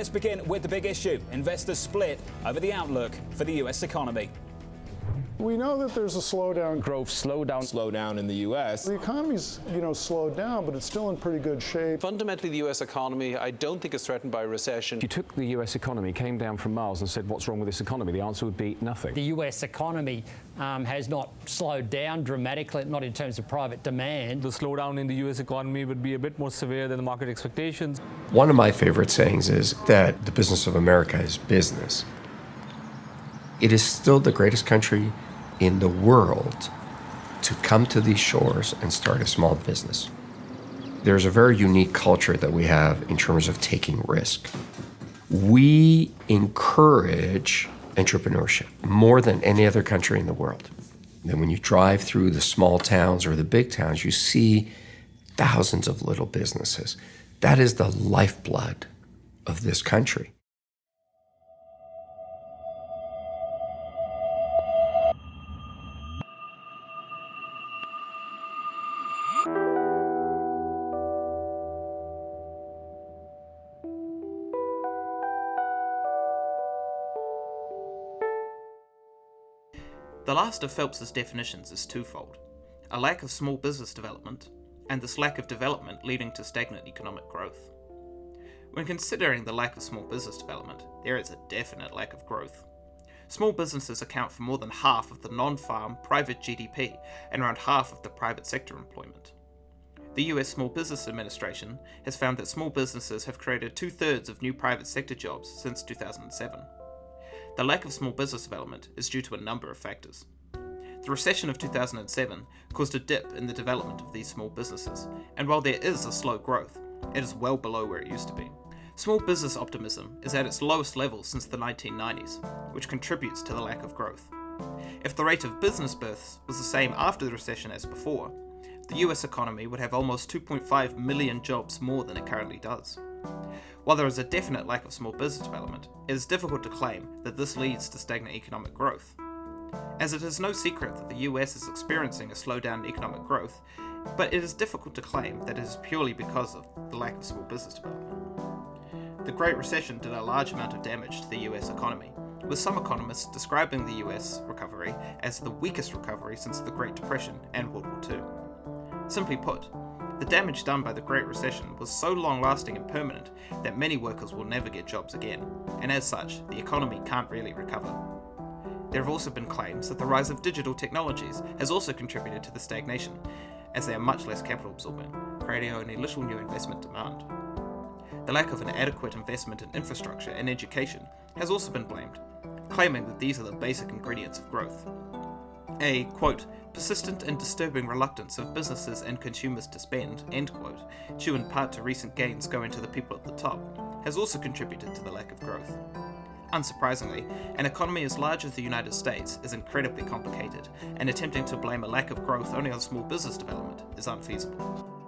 let's begin with the big issue. Investors split over the outlook for the US economy. We know that there's a slowdown. Growth slowdown in the U.S. The economy's, slowed down, but it's still in pretty good shape. Fundamentally, the U.S. economy, I don't think is threatened by a recession. If you took the U.S. economy, came down from Mars and said, what's wrong with this economy? The answer would be nothing. The U.S. economy has not slowed down dramatically, not in terms of private demand. The slowdown in the U.S. economy would be a bit more severe than the market expectations. One of my favorite sayings is that the business of America is business. It is still the greatest country in the world to come to these shores and start a small business. There's a very unique culture that we have in terms of taking risk. We encourage entrepreneurship more than any other country in the world. And when you drive through the small towns or the big towns, you see thousands of little businesses. That is the lifeblood of this country. The last of Phelps's definitions is twofold: a lack of small business development, and this lack of development leading to stagnant economic growth. When considering the lack of small business development, there is a definite lack of growth. Small businesses account for more than half of the non-farm private GDP and around half of the private sector employment. The US Small Business Administration has found that small businesses have created 2/3 of new private sector jobs since 2007. The lack of small business development is due to a number of factors. The recession of 2007 caused a dip in the development of these small businesses, and while there is a slow growth, it is well below where it used to be. Small business optimism is at its lowest level since the 1990s, which contributes to the lack of growth. If the rate of business births was the same after the recession as before, the US economy would have almost 2.5 million jobs more than it currently does. While there is a definite lack of small business development, it is difficult to claim that this leads to stagnant economic growth. As it is no secret that the US is experiencing a slowdown in economic growth, but it is difficult to claim that it is purely because of the lack of small business development. The Great Recession did a large amount of damage to the US economy, with some economists describing the US recovery as the weakest recovery since the Great Depression and World War II. Simply put, the damage done by the Great Recession was so long-lasting and permanent that many workers will never get jobs again, and as such, the economy can't really recover. There have also been claims that the rise of digital technologies has also contributed to the stagnation, as they are much less capital absorbing, creating only little new investment demand. The lack of an adequate investment in infrastructure and education has also been blamed, claiming that these are the basic ingredients of growth. A, quote, persistent and disturbing reluctance of businesses and consumers to spend, end quote, due in part to recent gains going to the people at the top, has also contributed to the lack of growth. Unsurprisingly, an economy as large as the United States is incredibly complicated, and attempting to blame a lack of growth only on small business development is unfeasible.